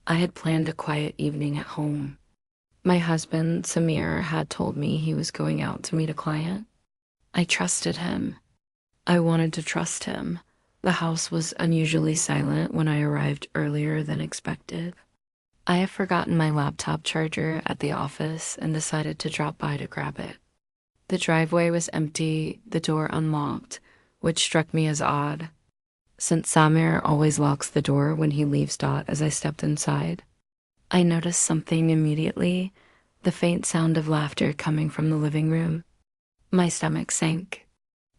I had planned a quiet evening at home. My husband, Samir, had told me he was going out to meet a client. I trusted him. I wanted to trust him. The house was unusually silent when I arrived earlier than expected. I had forgotten my laptop charger at the office and decided to drop by to grab it. The driveway was empty, the door unlocked, which struck me as odd, since Samir always locks the door when he leaves Dot as I stepped inside. I noticed something immediately, the faint sound of laughter coming from the living room. My stomach sank.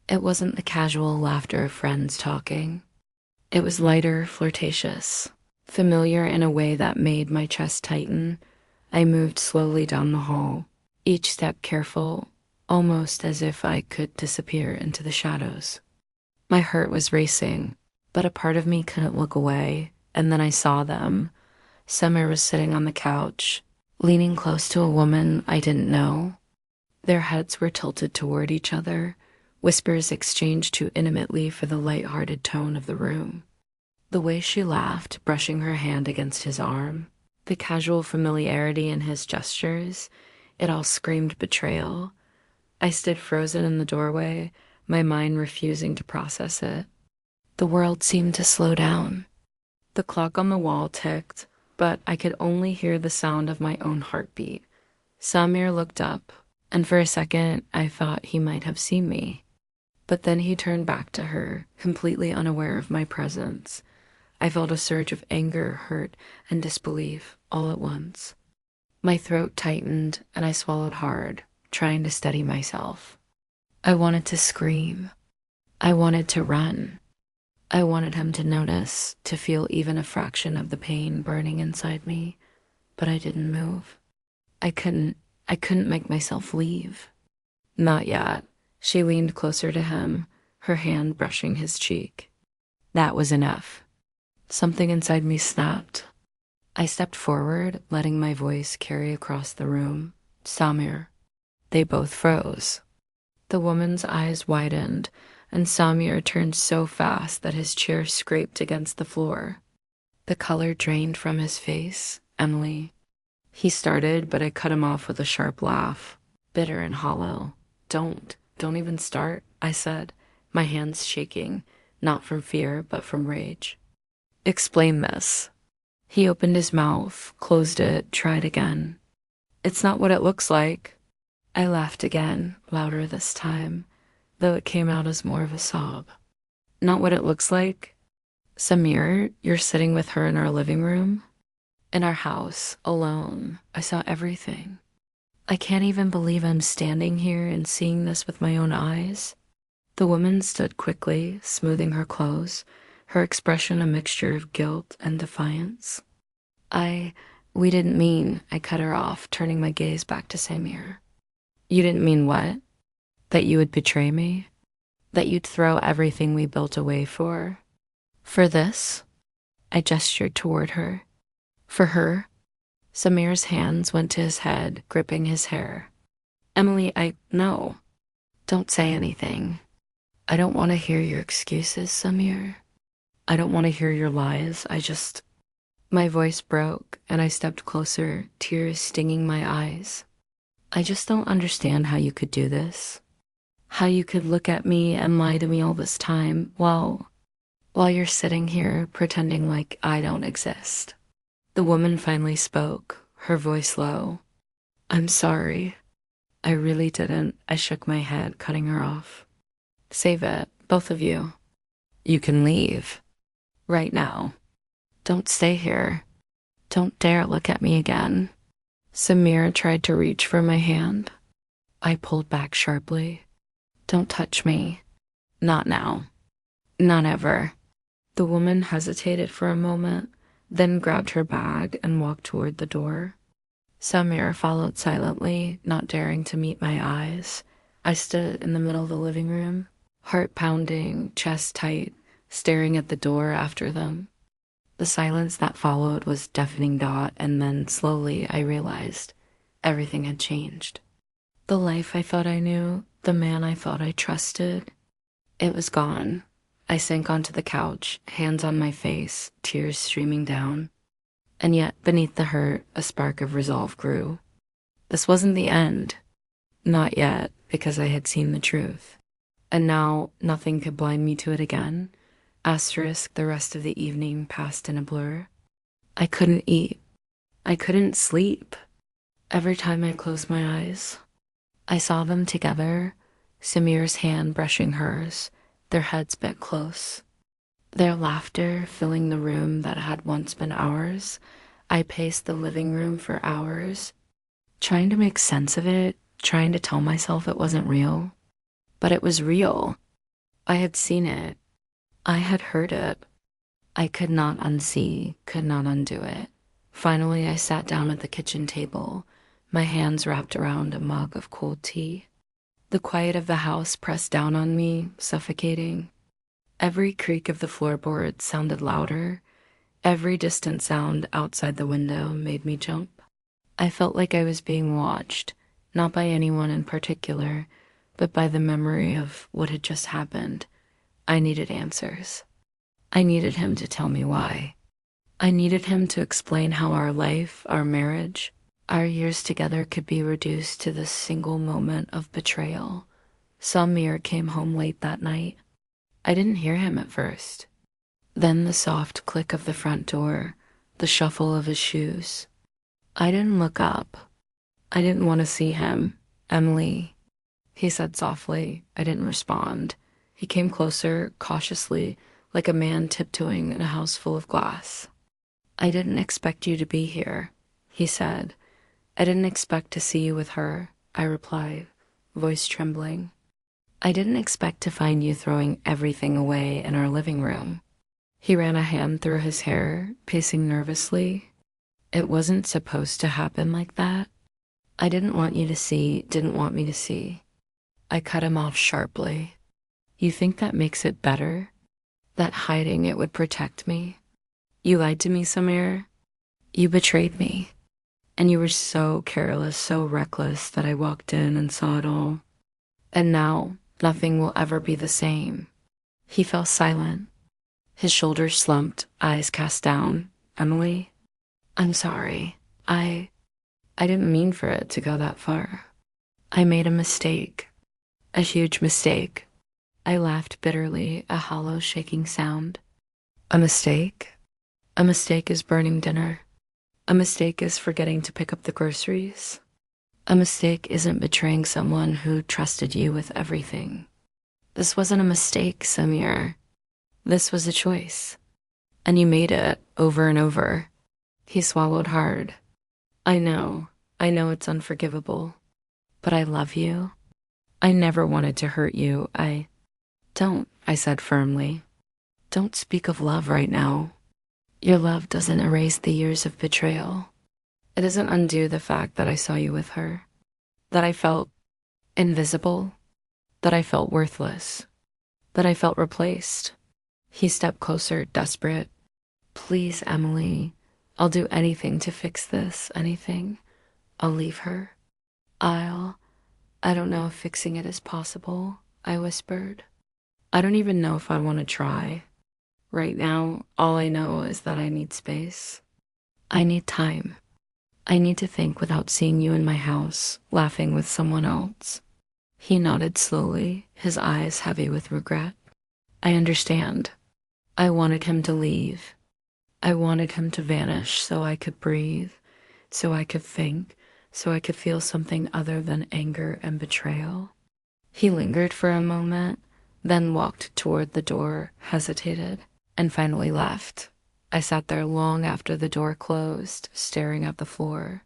It wasn't the casual laughter of friends talking. It was lighter, flirtatious, familiar in a way that made my chest tighten. I moved slowly down the hall, each step careful, almost as if I could disappear into the shadows. My heart was racing, but a part of me couldn't look away, and then I saw them. Summer was sitting on the couch, leaning close to a woman I didn't know. Their heads were tilted toward each other, whispers exchanged too intimately for the light-hearted tone of the room. The way she laughed, brushing her hand against his arm, the casual familiarity in his gestures, it all screamed betrayal. I stood frozen in the doorway, my mind refusing to process it. The world seemed to slow down. The clock on the wall ticked, but I could only hear the sound of my own heartbeat. Samir looked up, and for a second I thought he might have seen me. But then he turned back to her, completely unaware of my presence. I felt a surge of anger, hurt, and disbelief all at once. My throat tightened, and I swallowed hard, trying to steady myself. I wanted to scream. I wanted to run. I wanted him to notice, to feel even a fraction of the pain burning inside me, but I didn't move. I couldn't make myself leave. Not yet. She leaned closer to him, her hand brushing his cheek. That was enough. Something inside me snapped. I stepped forward, letting my voice carry across the room. Samir. They both froze. The woman's eyes widened, and Samir turned so fast that his chair scraped against the floor. The color drained from his face. Emily. He started, but I cut him off with a sharp laugh, bitter and hollow. Don't even start, I said, my hands shaking, not from fear, but from rage. Explain this. He opened his mouth, closed it, tried again. It's not what it looks like. I laughed again, louder this time, though it came out as more of a sob. Not what it looks like? Samir, you're sitting with her in our living room? In our house, alone. I saw everything. I can't even believe I'm standing here and seeing this with my own eyes. The woman stood quickly, smoothing her clothes, her expression a mixture of guilt and defiance. We didn't mean, I cut her off, turning my gaze back to Samir. You didn't mean what? That you would betray me? That you'd throw everything we built away for? For this? I gestured toward her. For her? Samir's hands went to his head, gripping his hair. Emily, no. Don't say anything. I don't want to hear your excuses, Samir. I don't want to hear your lies. My voice broke, and I stepped closer, tears stinging my eyes. I just don't understand how you could do this. How you could look at me and lie to me all this time while you're sitting here pretending like I don't exist. The woman finally spoke, her voice low. I'm sorry. I really didn't. I shook my head, cutting her off. Save it, both of you. You can leave. Right now. Don't stay here. Don't dare look at me again. Samir tried to reach for my hand. I pulled back sharply. Don't touch me. Not now. Not ever. The woman hesitated for a moment, then grabbed her bag and walked toward the door. Samir followed silently, not daring to meet my eyes. I stood in the middle of the living room, heart pounding, chest tight, staring at the door after them. The silence that followed was deafening. And then slowly I realized everything had changed. The life I thought I knew, the man I thought I trusted, it was gone. I sank onto the couch, hands on my face, tears streaming down. And yet, beneath the hurt, a spark of resolve grew. This wasn't the end. Not yet, because I had seen the truth. And now, nothing could blind me to it again. Asterisk, the rest of the evening passed in a blur. I couldn't eat. I couldn't sleep. Every time I closed my eyes, I saw them together, Samir's hand brushing hers, their heads bent close. Their laughter filling the room that had once been ours. I paced the living room for hours, trying to make sense of it, trying to tell myself it wasn't real. But it was real. I had seen it. I had heard it. I could not unsee, could not undo it. Finally, I sat down at the kitchen table, my hands wrapped around a mug of cold tea. The quiet of the house pressed down on me, suffocating. Every creak of the floorboards sounded louder. Every distant sound outside the window made me jump. I felt like I was being watched, not by anyone in particular, but by the memory of what had just happened. I needed answers. I needed him to tell me why. I needed him to explain how our life, our marriage, our years together could be reduced to this single moment of betrayal. Samir came home late that night. I didn't hear him at first. Then the soft click of the front door, the shuffle of his shoes. I didn't look up. I didn't want to see him. Emily, he said softly. I didn't respond. He came closer, cautiously, like a man tiptoeing in a house full of glass. I didn't expect you to be here, he said. I didn't expect to see you with her, I replied, voice trembling. I didn't expect to find you throwing everything away in our living room. He ran a hand through his hair, pacing nervously. It wasn't supposed to happen like that. I didn't want you to see, didn't want me to see. I cut him off sharply. You think that makes it better? That hiding it would protect me? You lied to me, Samir. You betrayed me. And you were so careless, so reckless that I walked in and saw it all. And now, nothing will ever be the same. He fell silent. His shoulders slumped, eyes cast down. Emily, I'm sorry. I didn't mean for it to go that far. I made a mistake. A huge mistake. I laughed bitterly, a hollow, shaking sound. A mistake? A mistake is burning dinner. A mistake is forgetting to pick up the groceries. A mistake isn't betraying someone who trusted you with everything. This wasn't a mistake, Samir. This was a choice. And you made it over and over. He swallowed hard. I know it's unforgivable. But I love you. I never wanted to hurt you. Don't, I said firmly. Don't speak of love right now. Your love doesn't erase the years of betrayal. It doesn't undo the fact that I saw you with her. That I felt invisible. That I felt worthless. That I felt replaced. He stepped closer, desperate. Please, Emily. I'll do anything to fix this, anything. I'll leave her. I don't know if fixing it is possible, I whispered. I don't even know if I want to try. Right now, all I know is that I need space. I need time. I need to think without seeing you in my house, laughing with someone else. He nodded slowly, his eyes heavy with regret. I understand. I wanted him to leave. I wanted him to vanish so I could breathe, so I could think, so I could feel something other than anger and betrayal. He lingered for a moment, then walked toward the door, hesitated, and finally left. I sat there long after the door closed, staring at the floor.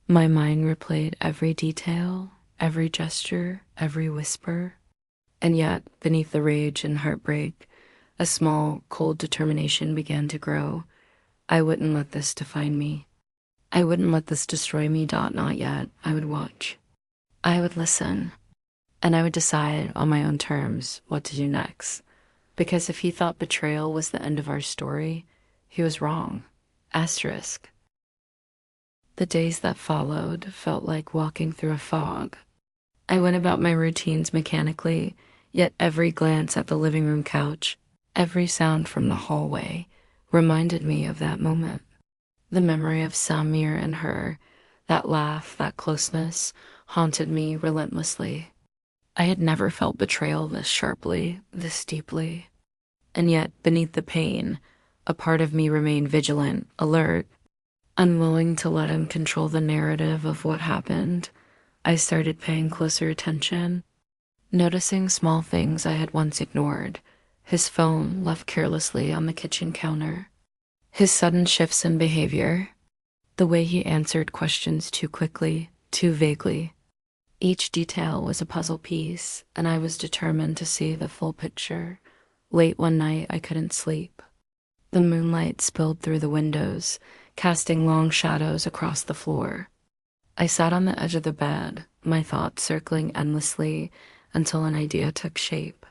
My mind replayed every detail, every gesture, every whisper. And yet, beneath the rage and heartbreak, a small, cold determination began to grow. I wouldn't let this define me. I wouldn't let this destroy me. Not yet. I would watch. I would listen. And I would decide on my own terms what to do next. Because if he thought betrayal was the end of our story, he was wrong. Asterisk. The days that followed felt like walking through a fog. I went about my routines mechanically, yet every glance at the living room couch, every sound from the hallway, reminded me of that moment. The memory of Samir and her, that laugh, that closeness, haunted me relentlessly. I had never felt betrayal this sharply, this deeply. And yet, beneath the pain, a part of me remained vigilant, alert, unwilling to let him control the narrative of what happened. I started paying closer attention, noticing small things I had once ignored. His phone left carelessly on the kitchen counter, his sudden shifts in behavior, the way he answered questions too quickly, too vaguely. Each detail was a puzzle piece, and I was determined to see the full picture. Late one night, I couldn't sleep. The moonlight spilled through the windows, casting long shadows across the floor. I sat on the edge of the bed, my thoughts circling endlessly until an idea took shape.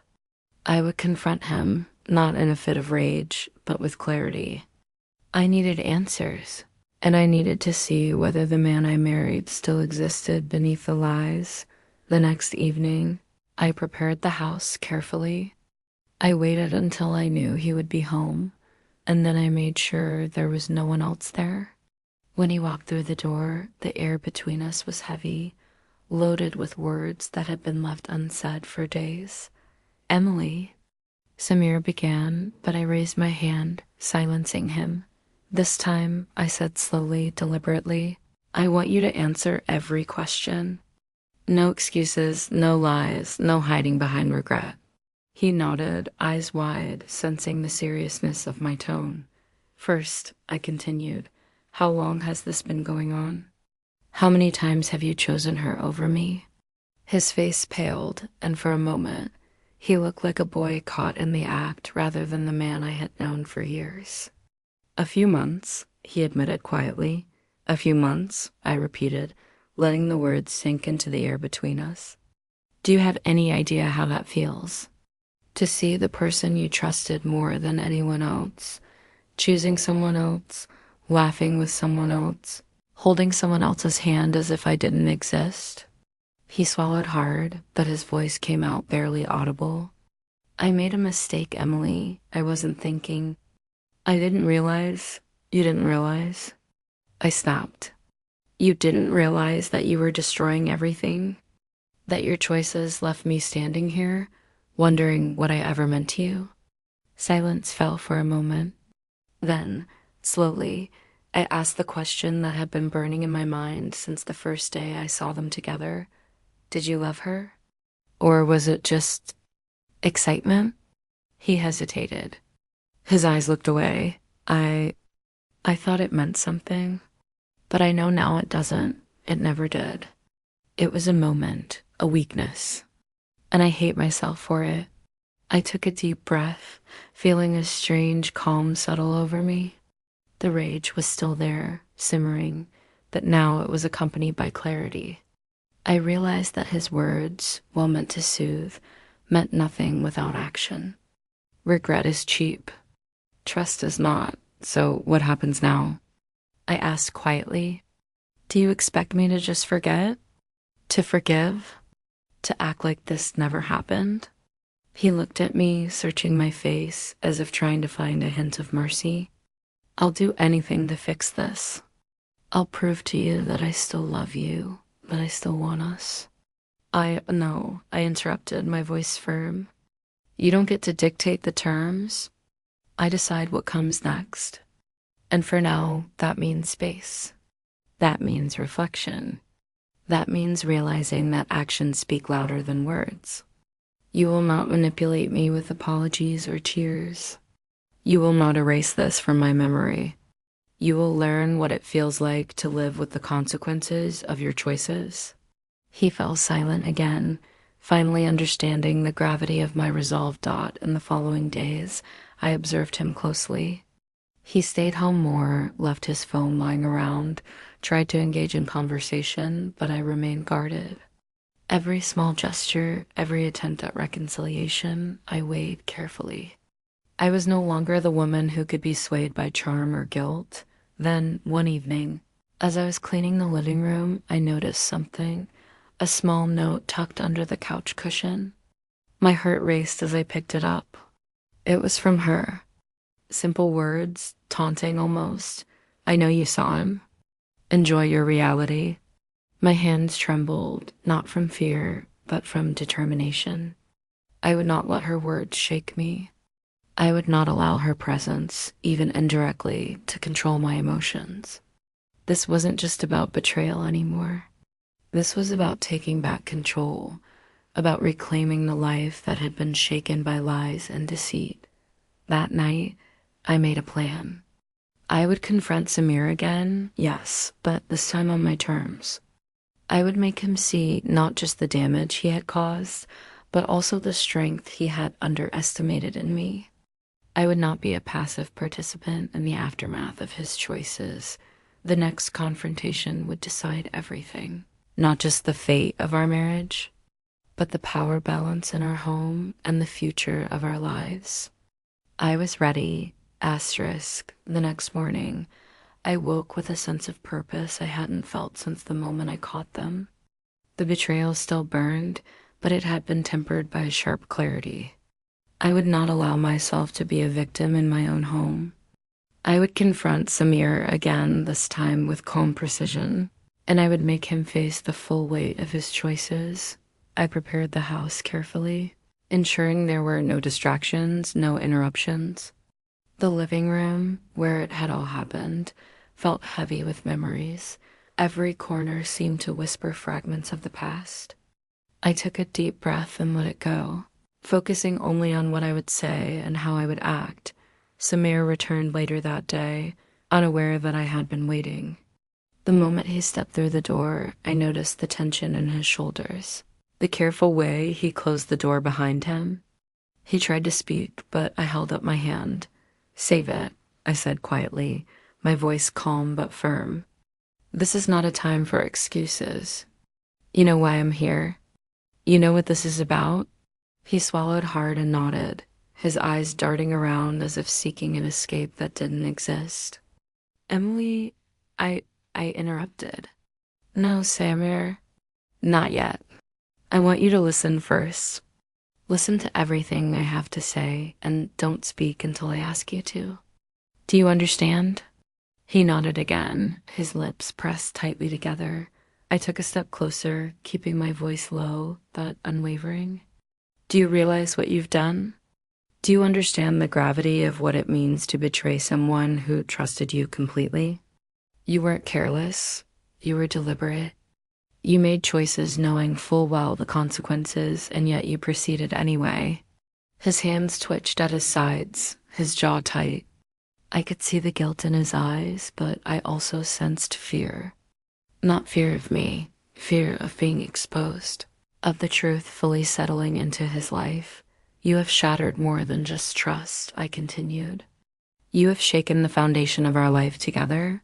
I would confront him, not in a fit of rage, but with clarity. I needed answers, and I needed to see whether the man I married still existed beneath the lies. The next evening, I prepared the house carefully. I waited until I knew he would be home, and then I made sure there was no one else there. When he walked through the door, the air between us was heavy, loaded with words that had been left unsaid for days. "Emily," Samir began, but I raised my hand, silencing him. This time, I said slowly, deliberately, "I want you to answer every question. No excuses, no lies, no hiding behind regret." He nodded, eyes wide, sensing the seriousness of my tone. "First," I continued, "how long has this been going on? How many times have you chosen her over me?" His face paled, and for a moment, he looked like a boy caught in the act rather than the man I had known for years. "A few months," he admitted quietly. "A few months," I repeated, letting the words sink into the air between us. "Do you have any idea how that feels? To see the person you trusted more than anyone else, choosing someone else, laughing with someone else, holding someone else's hand as if I didn't exist?" He swallowed hard, but his voice came out barely audible. "I made a mistake, Emily. I wasn't thinking. I didn't realize. You didn't realize." I stopped. "You didn't realize that you were destroying everything? That your choices left me standing here, wondering what I ever meant to you?" Silence fell for a moment. Then, slowly, I asked the question that had been burning in my mind since the first day I saw them together. "Did you love her? Or was it just excitement?" He hesitated. His eyes looked away. I thought it meant something, but I know now it doesn't. It never did. It was a moment, a weakness, and I hate myself for it. I took a deep breath, feeling a strange calm settle over me. The rage was still there, simmering, but now it was accompanied by clarity. I realized that his words, while meant to soothe, meant nothing without action. Regret is cheap. Trust is not. So what happens now? I asked quietly. "Do you expect me to just forget? To forgive? To act like this never happened?" He looked at me, searching my face as if trying to find a hint of mercy. "I'll do anything to fix this. I'll prove to you that I still love you, that I still want us." No, I interrupted, my voice firm. "You don't get to dictate the terms. I decide what comes next. And for now, that means space. That means reflection. That means realizing that actions speak louder than words. You will not manipulate me with apologies or cheers. You will not erase this from my memory. You will learn what it feels like to live with the consequences of your choices." He fell silent again, finally understanding the gravity of my resolve. In the following days, I observed him closely. He stayed home more, left his phone lying around, tried to engage in conversation, but I remained guarded. Every small gesture, every attempt at reconciliation, I weighed carefully. I was no longer the woman who could be swayed by charm or guilt. Then, one evening, as I was cleaning the living room, I noticed something, a small note tucked under the couch cushion. My heart raced as I picked it up. It was from her. Simple words, taunting almost, I know you saw him. Enjoy your reality. My hands trembled, not from fear, but from determination. I would not let her words shake me. I would not allow her presence, even indirectly, to control my emotions. This wasn't just about betrayal anymore. This was about taking back control, about reclaiming the life that had been shaken by lies and deceit. That night, I made a plan. I would confront Samir again, yes, but this time on my terms. I would make him see not just the damage he had caused, but also the strength he had underestimated in me. I would not be a passive participant in the aftermath of his choices. The next confrontation would decide everything, not just the fate of our marriage, but the power balance in our home and the future of our lives. I was ready. Asterisk. The next morning, I woke with a sense of purpose I hadn't felt since the moment I caught them. The betrayal still burned, but it had been tempered by a sharp clarity. I would not allow myself to be a victim in my own home. I would confront Samir again, this time with calm precision, and I would make him face the full weight of his choices. I prepared the house carefully, ensuring there were no distractions, no interruptions. The living room, where it had all happened, felt heavy with memories. Every corner seemed to whisper fragments of the past. I took a deep breath and let it go, focusing only on what I would say and how I would act. Samir returned later that day, unaware that I had been waiting. The moment he stepped through the door, I noticed the tension in his shoulders, the careful way he closed the door behind him. He tried to speak, but I held up my hand. "Save it," I said quietly, my voice calm but firm. "This is not a time for excuses. You know why I'm here? You know what this is about?" He swallowed hard and nodded, his eyes darting around as if seeking an escape that didn't exist. "Emily," I interrupted. "No, Samir. Not yet. I want you to listen first. Listen to everything I have to say, and don't speak until I ask you to. Do you understand?" He nodded again, his lips pressed tightly together. I took a step closer, keeping my voice low, but unwavering. "Do you realize what you've done? Do you understand the gravity of what it means to betray someone who trusted you completely? You weren't careless. You were deliberate. You made choices knowing full well the consequences, and yet you proceeded anyway." His hands twitched at his sides, his jaw tight. I could see the guilt in his eyes, but I also sensed fear. Not fear of me, fear of being exposed, of the truth fully settling into his life. "You have shattered more than just trust," I continued. "You have shaken the foundation of our life together.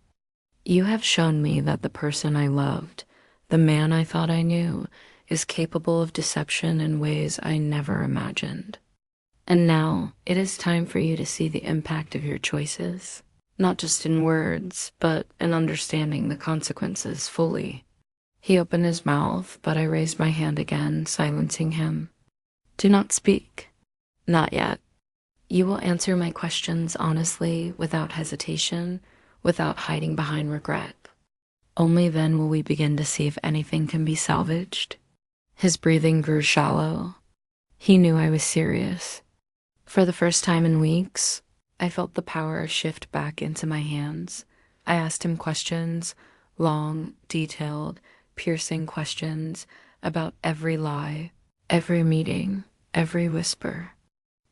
You have shown me that the person I loved, the man I thought I knew, is capable of deception in ways I never imagined. And now it is time for you to see the impact of your choices, not just in words, but in understanding the consequences fully." He opened his mouth, but I raised my hand again, silencing him. "Do not speak. Not yet. You will answer my questions honestly, without hesitation, without hiding behind regret. Only then will we begin to see if anything can be salvaged." His breathing grew shallow. He knew I was serious. For the first time in weeks, I felt the power shift back into my hands. I asked him questions, long, detailed, piercing questions about every lie, every meeting, every whisper.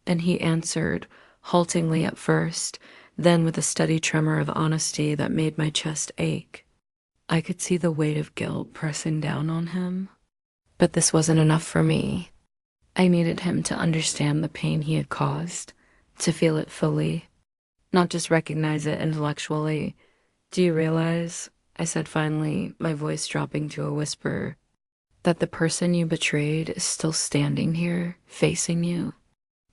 And he answered, haltingly at first, then with a steady tremor of honesty that made my chest ache. I could see the weight of guilt pressing down on him. But this wasn't enough for me. I needed him to understand the pain he had caused, to feel it fully, not just recognize it intellectually. "Do you realize," I said finally, my voice dropping to a whisper, "that the person you betrayed is still standing here, facing you,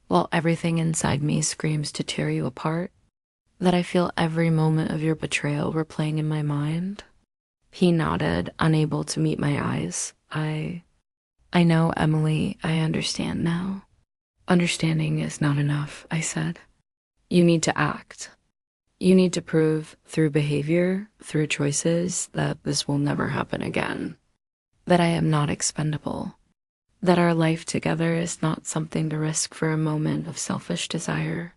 while everything inside me screams to tear you apart? That I feel every moment of your betrayal replaying in my mind?" He nodded, unable to meet my eyes. I know, Emily, I understand now." "Understanding is not enough," I said. "You need to act." You need to prove through behavior, through choices, that this will never happen again, that I am not expendable, that our life together is not something to risk for a moment of selfish desire.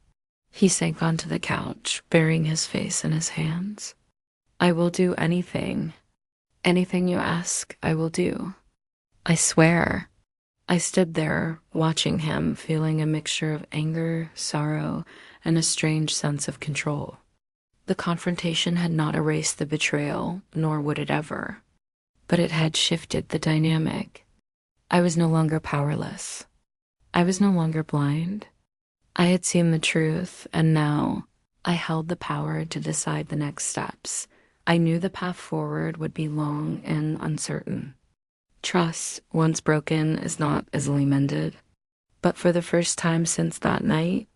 He sank onto the couch, burying his face in his hands. I will do anything. Anything you ask, I will do. I swear. I stood there, watching him, feeling a mixture of anger, sorrow, and a strange sense of control. The confrontation had not erased the betrayal, nor would it ever, but it had shifted the dynamic. I was no longer powerless. I was no longer blind. I had seen the truth, and now I held the power to decide the next steps. I knew the path forward would be long and uncertain. Trust, once broken, is not easily mended. But for the first time since that night,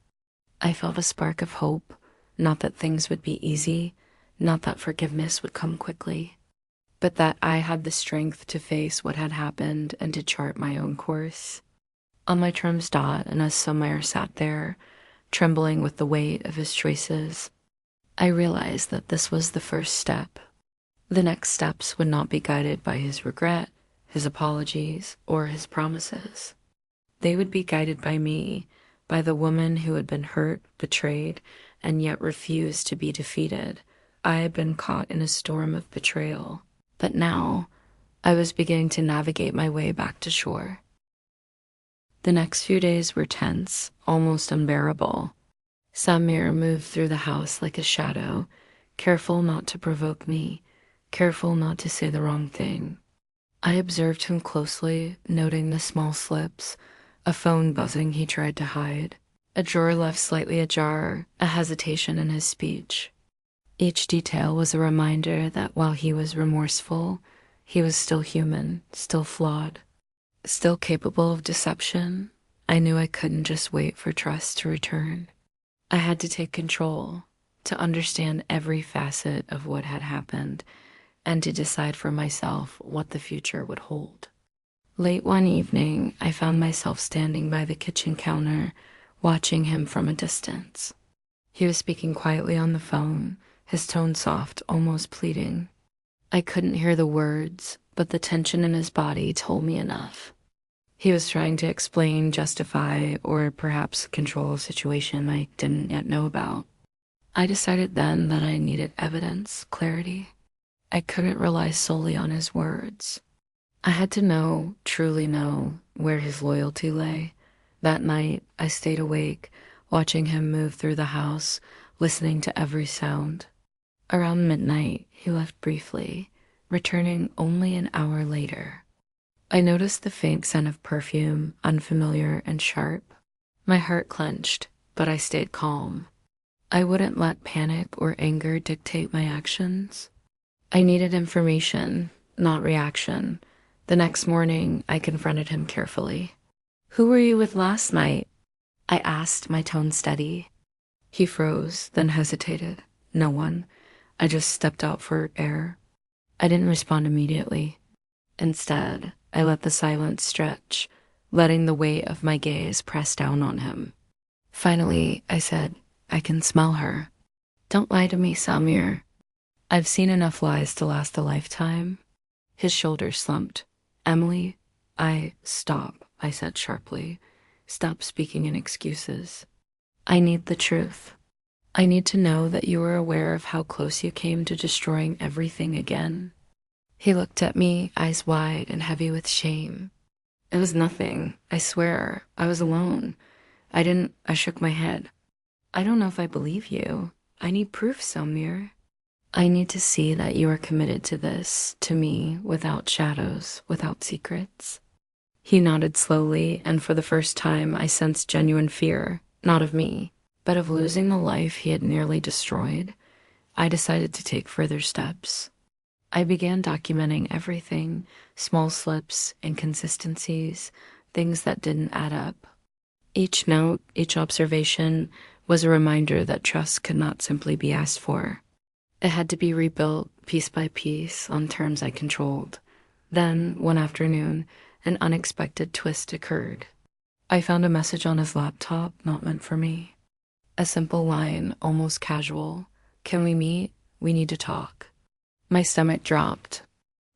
I felt a spark of hope, not that things would be easy, not that forgiveness would come quickly, but that I had the strength to face what had happened and to chart my own course. On my trim's dot, and as Samir sat there, trembling with the weight of his choices, I realized that this was the first step. The next steps would not be guided by his regret, his apologies, or his promises. They would be guided by me, by the woman who had been hurt, betrayed, and yet refused to be defeated. I had been caught in a storm of betrayal, but now I was beginning to navigate my way back to shore. The next few days were tense, almost unbearable. Samir moved through the house like a shadow, careful not to provoke me, careful not to say the wrong thing. I observed him closely, noting the small slips, a phone buzzing he tried to hide, a drawer left slightly ajar, a hesitation in his speech. Each detail was a reminder that while he was remorseful, he was still human, still flawed, still capable of deception. I knew I couldn't just wait for trust to return. I had to take control, to understand every facet of what had happened, and to decide for myself what the future would hold. Late one evening, I found myself standing by the kitchen counter, watching him from a distance. He was speaking quietly on the phone, his tone soft, almost pleading. I couldn't hear the words, but the tension in his body told me enough. He was trying to explain, justify, or perhaps control a situation I didn't yet know about. I decided then that I needed evidence, clarity. I couldn't rely solely on his words. I had to know, truly know, where his loyalty lay. That night, I stayed awake, watching him move through the house, listening to every sound. Around midnight, he left briefly, returning only an hour later. I noticed the faint scent of perfume, unfamiliar and sharp. My heart clenched, but I stayed calm. I wouldn't let panic or anger dictate my actions. I needed information, not reaction. The next morning, I confronted him carefully. "Who were you with last night?" I asked, my tone steady. He froze, then hesitated. "No one. I just stepped out for air." I didn't respond immediately. Instead, I let the silence stretch, letting the weight of my gaze press down on him. Finally, I said, "I can smell her." "Don't lie to me, Samir." "I've seen enough lies to last a lifetime." His shoulders slumped. "Emily, Stop," I said sharply. "Stop speaking in excuses. I need the truth. I need to know that you were aware of how close you came to destroying everything again." He looked at me, eyes wide and heavy with shame. "It was nothing. I swear. I was alone. I shook my head. "I don't know if I believe you. I need proof, Samir. I need to see that you are committed to this, to me, without shadows, without secrets." He nodded slowly, and for the first time I sensed genuine fear, not of me, but of losing the life he had nearly destroyed. I decided to take further steps. I began documenting everything, small slips, inconsistencies, things that didn't add up. Each note, each observation was a reminder that trust could not simply be asked for. It had to be rebuilt piece by piece on terms I controlled. Then, one afternoon, an unexpected twist occurred. I found a message on his laptop not meant for me. A simple line, almost casual, Can we meet? We need to talk. My stomach dropped.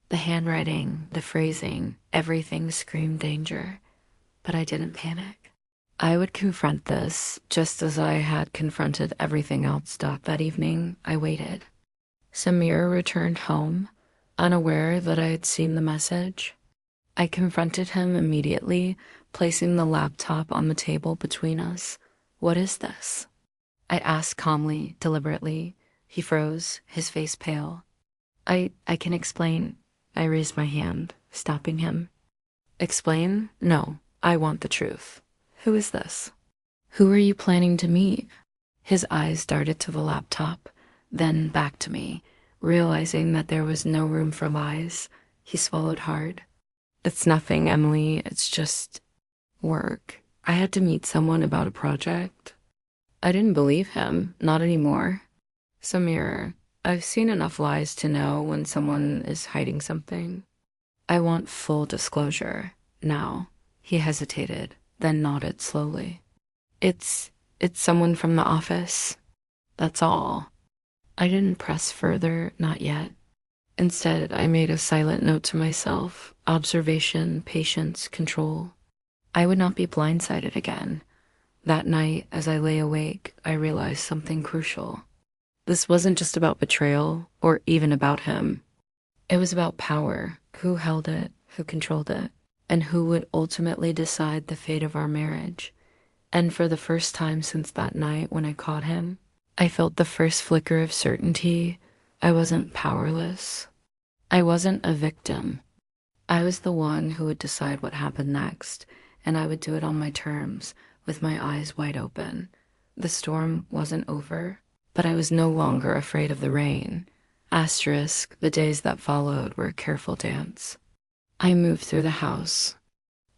The handwriting, the phrasing, everything screamed danger, but I didn't panic. I would confront this just as I had confronted everything else. That evening, I waited. Samir returned home, unaware that I had seen the message. I confronted him immediately, placing the laptop on the table between us. What is this? I asked calmly, deliberately. He froze, his face pale. I can explain. I raised my hand, stopping him. Explain? No, I want the truth. Who is this? Who are you planning to meet? His eyes darted to the laptop, then back to me, realizing that there was no room for lies. He swallowed hard. It's nothing, Emily. It's just work. I had to meet someone about a project. I didn't believe him. Not anymore. Samir, I've seen enough lies to know when someone is hiding something. I want full disclosure. Now. He hesitated, then nodded slowly. It's someone from the office. That's all. I didn't press further, not yet. Instead, I made a silent note to myself. Observation, patience, control. I would not be blindsided again. That night, as I lay awake, I realized something crucial. This wasn't just about betrayal, or even about him. It was about power, who held it, who controlled it, and who would ultimately decide the fate of our marriage. And for the first time since that night when I caught him, I felt the first flicker of certainty. I wasn't powerless. I wasn't a victim. I was the one who would decide what happened next, and I would do it on my terms, with my eyes wide open. The storm wasn't over, but I was no longer afraid of the rain. Asterisk, the days that followed were a careful dance. I moved through the house,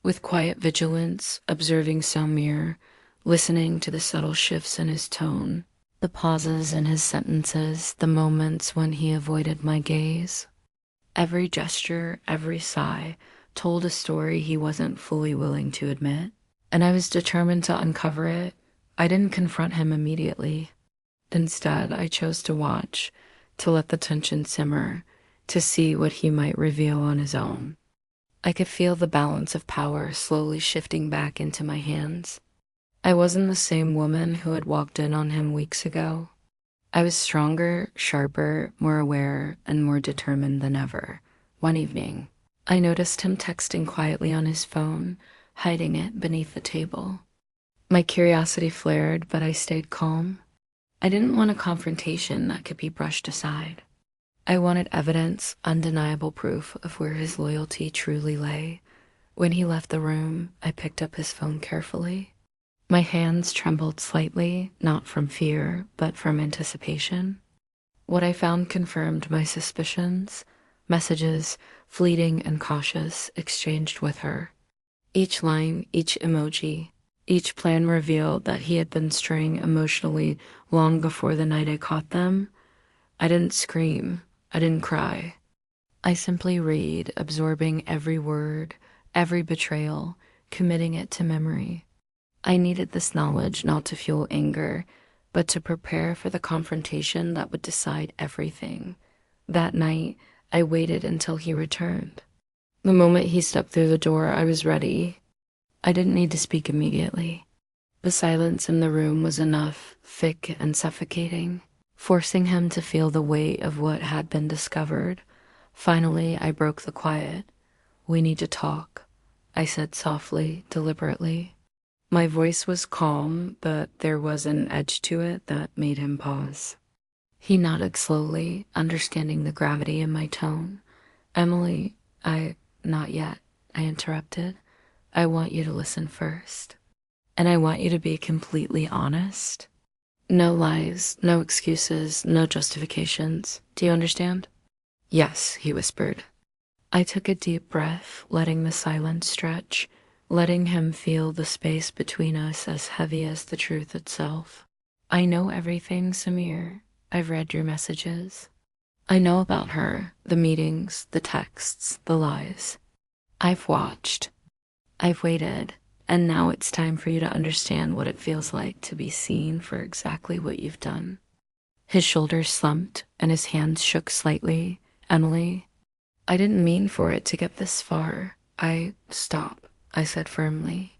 with quiet vigilance, observing Samir, listening to the subtle shifts in his tone, the pauses in his sentences, the moments when he avoided my gaze. Every gesture, every sigh, told a story he wasn't fully willing to admit, and I was determined to uncover it. I didn't confront him immediately. Instead, I chose to watch, to let the tension simmer, to see what he might reveal on his own. I could feel the balance of power slowly shifting back into my hands. I wasn't the same woman who had walked in on him weeks ago. I was stronger, sharper, more aware, and more determined than ever. One evening, I noticed him texting quietly on his phone, hiding it beneath the table. My curiosity flared, but I stayed calm. I didn't want a confrontation that could be brushed aside. I wanted evidence, undeniable proof of where his loyalty truly lay. When he left the room, I picked up his phone carefully. My hands trembled slightly, not from fear, but from anticipation. What I found confirmed my suspicions. Messages, fleeting and cautious, exchanged with her. Each line, each emoji, each plan revealed that he had been straying emotionally long before the night I caught them. I didn't scream. I didn't cry. I simply read, absorbing every word, every betrayal, committing it to memory. I needed this knowledge not to fuel anger, but to prepare for the confrontation that would decide everything. That night, I waited until he returned. The moment he stepped through the door, I was ready. I didn't need to speak immediately. The silence in the room was enough, thick and suffocating, forcing him to feel the weight of what had been discovered. Finally, I broke the quiet. "We need to talk," I said softly, deliberately. My voice was calm, but there was an edge to it that made him pause. He nodded slowly, understanding the gravity in my tone. "Emily, not yet," I interrupted. "I want you to listen first. And I want you to be completely honest. No lies, no excuses, no justifications. Do you understand?" "Yes," he whispered. I took a deep breath, letting the silence stretch, letting him feel the space between us as heavy as the truth itself. "I know everything, Samir. I've read your messages. I know about her, the meetings, the texts, the lies. I've watched. I've waited. And now it's time for you to understand what it feels like to be seen for exactly what you've done." His shoulders slumped and his hands shook slightly. Emily, I didn't mean for it to get this far. Stop, I said firmly.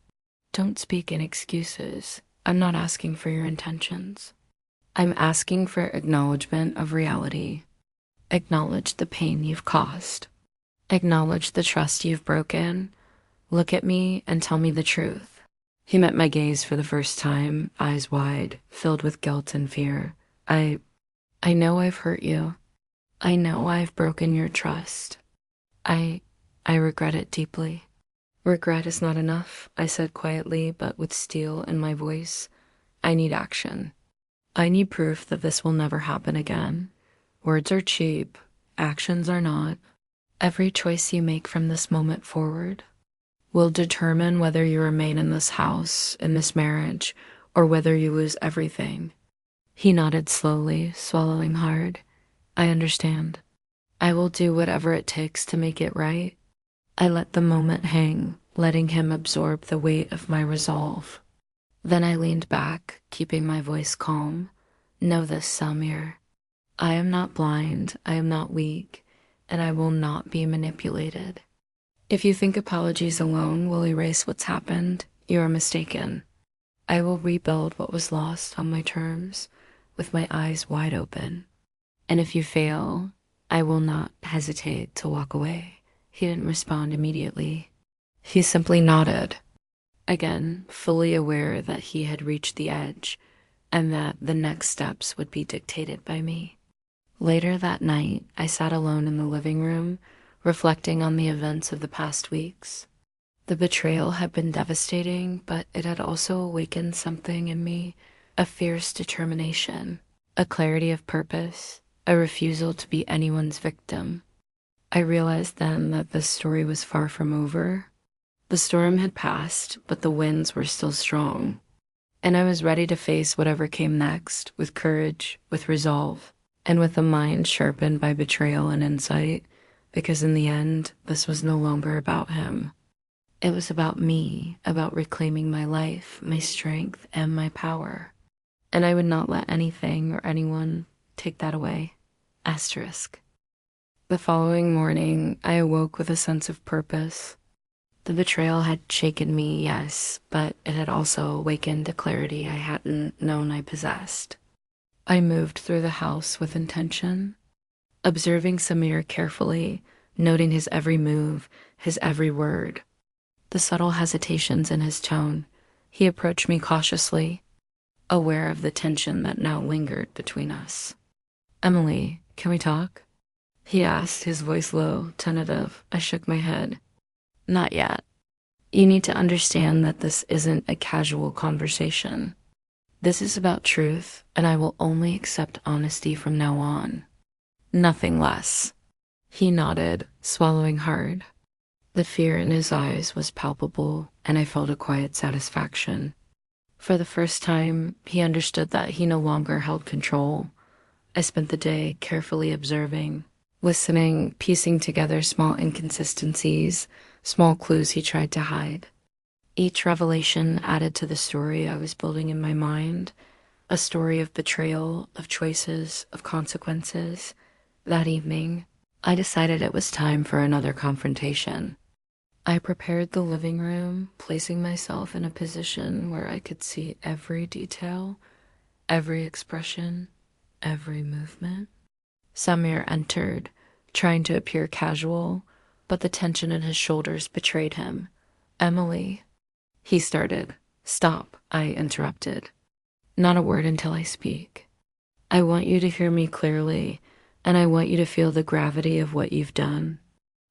Don't speak in excuses. I'm not asking for your intentions. I'm asking for acknowledgement of reality. Acknowledge the pain you've caused. Acknowledge the trust you've broken. Look at me and tell me the truth. He met my gaze for the first time, eyes wide, filled with guilt and fear. I know I've hurt you. I know I've broken your trust. I regret it deeply. Regret is not enough, I said quietly, but with steel in my voice. I need action. I need proof that this will never happen again. Words are cheap. Actions are not. Every choice you make from this moment forward will determine whether you remain in this house, in this marriage, or whether you lose everything. He nodded slowly, swallowing hard. I understand. I will do whatever it takes to make it right. I let the moment hang, letting him absorb the weight of my resolve. Then I leaned back, keeping my voice calm. Know this, Samir. I am not blind, I am not weak, and I will not be manipulated. If you think apologies alone will erase what's happened, you are mistaken. I will rebuild what was lost on my terms, with my eyes wide open. And if you fail, I will not hesitate to walk away. He didn't respond immediately. He simply nodded, again, fully aware that he had reached the edge and that the next steps would be dictated by me. Later that night, I sat alone in the living room, reflecting on the events of the past weeks. The betrayal had been devastating, but it had also awakened something in me, a fierce determination, a clarity of purpose, a refusal to be anyone's victim. I realized then that this story was far from over. The storm had passed, but the winds were still strong, and I was ready to face whatever came next with courage, with resolve, and with a mind sharpened by betrayal and insight, because in the end, this was no longer about him. It was about me, about reclaiming my life, my strength, and my power. And I would not let anything or anyone take that away. Asterisk. The following morning, I awoke with a sense of purpose. The betrayal had shaken me, yes, but it had also awakened a clarity I hadn't known I possessed. I moved through the house with intention, observing Samir carefully, noting his every move, his every word, the subtle hesitations in his tone. He approached me cautiously, aware of the tension that now lingered between us. Emily, can we talk? He asked, his voice low, tentative. I shook my head. Not yet. You need to understand that this isn't a casual conversation. This is about truth, and I will only accept honesty from now on. Nothing less. He nodded, swallowing hard. The fear in his eyes was palpable, and I felt a quiet satisfaction. For the first time, he understood that he no longer held control. I spent the day carefully observing, listening, piecing together small inconsistencies, small clues he tried to hide. Each revelation added to the story I was building in my mind, a story of betrayal, of choices, of consequences. That evening, I decided it was time for another confrontation. I prepared the living room, placing myself in a position where I could see every detail, every expression, every movement. Samir entered, trying to appear casual, but the tension in his shoulders betrayed him. Emily, he started. Stop, I interrupted. Not a word until I speak. I want you to hear me clearly, and I want you to feel the gravity of what you've done.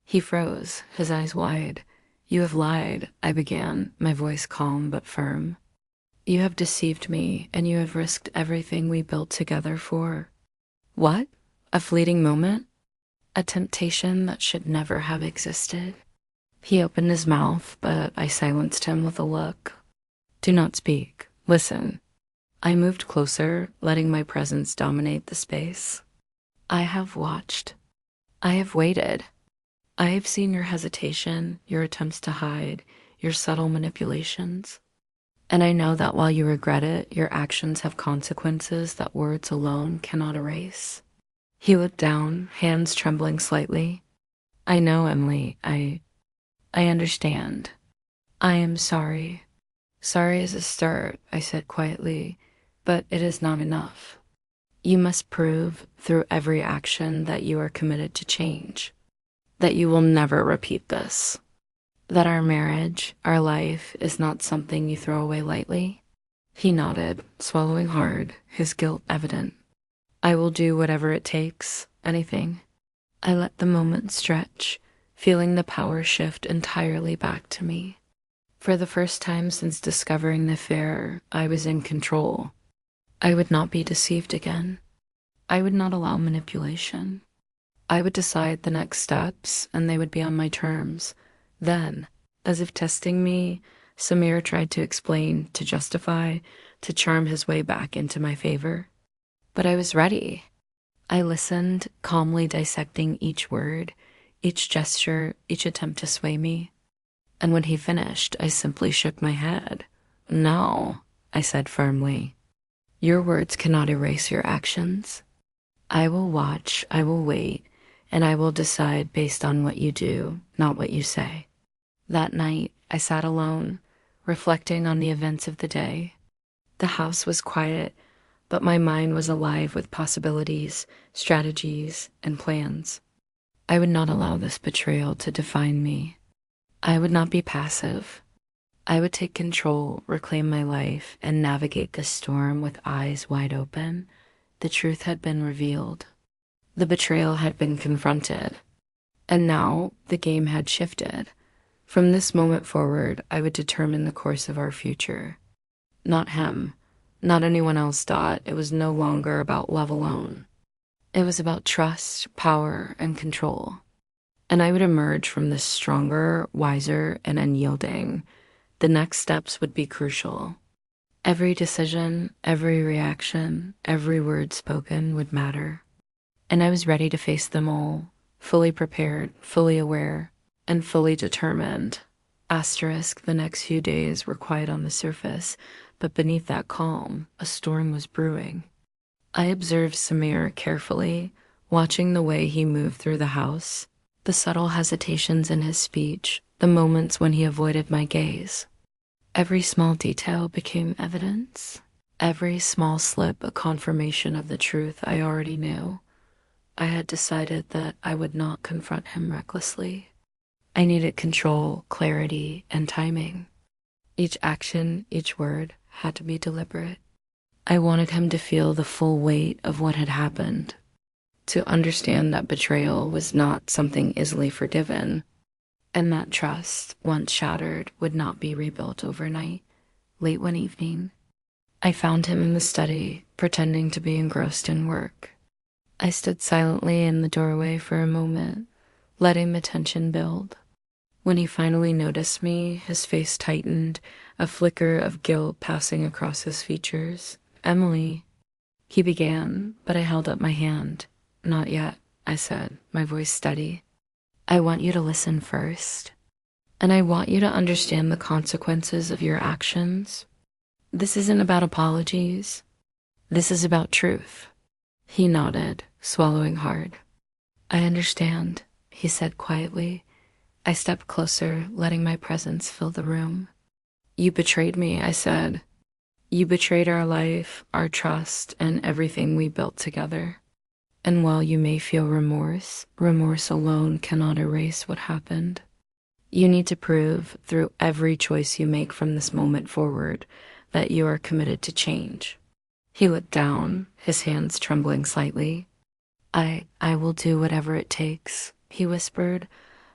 He froze, his eyes wide. You have lied, I began, my voice calm but firm. You have deceived me, and you have risked everything we built together for. What? A fleeting moment? A temptation that should never have existed? He opened his mouth, but I silenced him with a look. Do not speak. Listen. I moved closer, letting my presence dominate the space. I have watched. I have waited. I have seen your hesitation, your attempts to hide, your subtle manipulations. And I know that while you regret it, your actions have consequences that words alone cannot erase. He looked down, hands trembling slightly. I know, Emily. I understand. I am sorry. Sorry is a start, I said quietly, but it is not enough. You must prove through every action that you are committed to change, that you will never repeat this, that our marriage, our life, is not something you throw away lightly. He nodded, swallowing hard, his guilt evident. I will do whatever it takes, anything. I let the moment stretch, feeling the power shift entirely back to me. For the first time since discovering the affair, I was in control. I would not be deceived again. I would not allow manipulation. I would decide the next steps, and they would be on my terms. Then, as if testing me, Samir tried to explain, to justify, to charm his way back into my favor. But I was ready. I listened, calmly dissecting each word, each gesture, each attempt to sway me. And when he finished, I simply shook my head. No, I said firmly. Your words cannot erase your actions. I will watch, I will wait, and I will decide based on what you do, not what you say. That night, I sat alone, reflecting on the events of the day. The house was quiet, but my mind was alive with possibilities, strategies, and plans. I would not allow this betrayal to define me. I would not be passive. I would take control, reclaim my life, and navigate the storm with eyes wide open. The truth had been revealed. The betrayal had been confronted. And now the game had shifted. From this moment forward, I would determine the course of our future. Not him, not anyone else. It was no longer about love alone. It was about trust, power, and control. And I would emerge from this stronger, wiser, and unyielding. The next steps would be crucial. Every decision, every reaction, every word spoken would matter. And I was ready to face them all, fully prepared, fully aware, and fully determined. Asterisk, the next few days were quiet on the surface, but beneath that calm, a storm was brewing. I observed Samir carefully, watching the way he moved through the house, the subtle hesitations in his speech, the moments when he avoided my gaze. Every small detail became evidence, every small slip a confirmation of the truth I already knew. I had decided that I would not confront him recklessly. I needed control, clarity, and timing. Each action, each word had to be deliberate. I wanted him to feel the full weight of what had happened, to understand that betrayal was not something easily forgiven, and that trust, once shattered, would not be rebuilt overnight. Late one evening, I found him in the study, pretending to be engrossed in work. I stood silently in the doorway for a moment, letting the tension build. When he finally noticed me, his face tightened, a flicker of guilt passing across his features. Emily, he began, but I held up my hand. Not yet, I said, my voice steady. I want you to listen first, and I want you to understand the consequences of your actions. This isn't about apologies. This is about truth. He nodded, swallowing hard. I understand, he said quietly. I stepped closer, letting my presence fill the room. You betrayed me, I said. You betrayed our life, our trust, and everything we built together. And while you may feel remorse, remorse alone cannot erase what happened. You need to prove through every choice you make from this moment forward that you are committed to change. He looked down, his hands trembling slightly. I will do whatever it takes, he whispered.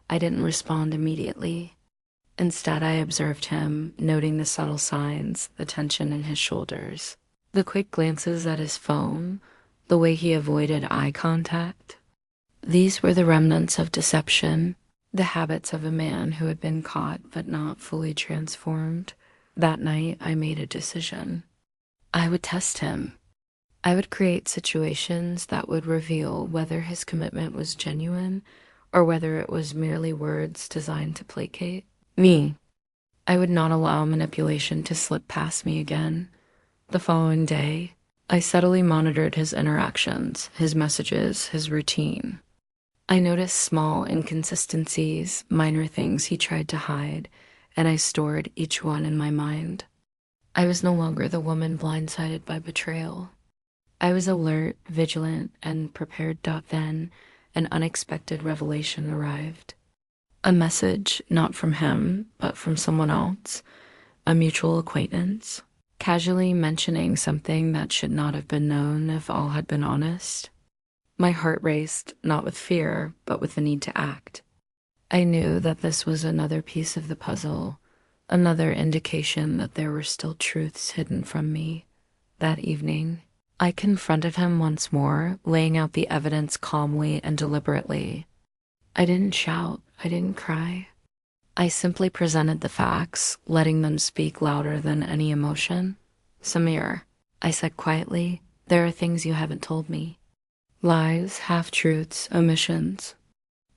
I didn't respond immediately. Instead, I observed him, noting the subtle signs, the tension in his shoulders, the quick glances at his phone, the way he avoided eye contact. These were the remnants of deception, the habits of a man who had been caught but not fully transformed. That night, I made a decision. I would test him. I would create situations that would reveal whether his commitment was genuine or whether it was merely words designed to placate me. I would not allow manipulation to slip past me again. The following day, I steadily monitored his interactions, his messages, his routine. I noticed small inconsistencies, minor things he tried to hide, and I stored each one in my mind. I was no longer the woman blindsided by betrayal. I was alert, vigilant, and prepared. Then an unexpected revelation arrived. A message not from him, but from someone else, a mutual acquaintance, casually mentioning something that should not have been known if all had been honest. My heart raced, not with fear, but with the need to act. I knew that this was another piece of the puzzle, another indication that there were still truths hidden from me. That evening, I confronted him once more, laying out the evidence calmly and deliberately. I didn't shout, I didn't cry. I simply presented the facts, letting them speak louder than any emotion. Samir, I said quietly, there are things you haven't told me. Lies, half-truths, omissions.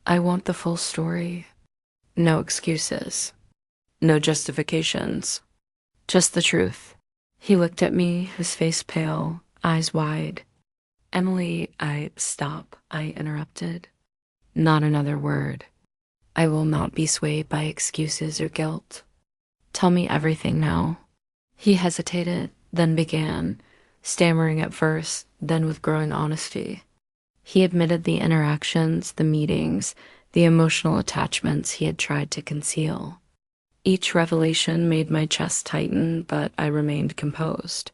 I want the full story. No excuses. No justifications. Just the truth. He looked at me, his face pale, eyes wide. Emily, stop, I interrupted. Not another word. I will not be swayed by excuses or guilt. Tell me everything now. He hesitated, then began, stammering at first, then with growing honesty. He admitted the interactions, the meetings, the emotional attachments he had tried to conceal. Each revelation made my chest tighten, but I remained composed.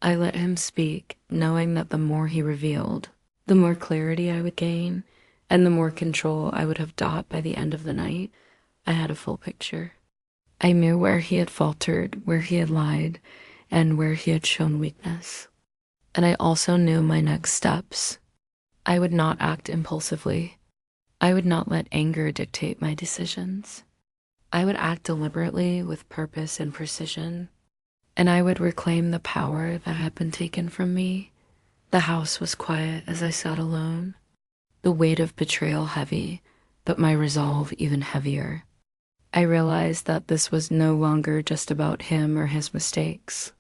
I let him speak, knowing that the more he revealed, the more clarity I would gain, and the more control I would have by the end of the night. I had a full picture. I knew where he had faltered, where he had lied, and where he had shown weakness. And I also knew my next steps. I would not act impulsively. I would not let anger dictate my decisions. I would act deliberately with purpose and precision, and I would reclaim the power that had been taken from me. The house was quiet as I sat alone, the weight of betrayal heavy, but my resolve even heavier. I realized that this was no longer just about him or his mistakes.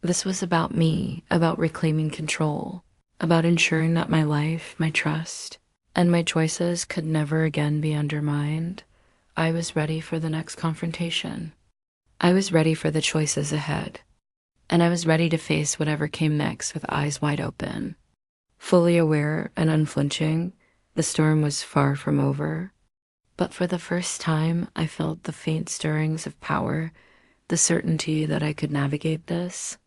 This was about me, about reclaiming control, about ensuring that my life, my trust, and my choices could never again be undermined. I was ready for the next confrontation. I was ready for the choices ahead, and I was ready to face whatever came next with eyes wide open. Fully aware and unflinching, the storm was far from over. But for the first time, I felt the faint stirrings of power, the certainty that I could navigate this,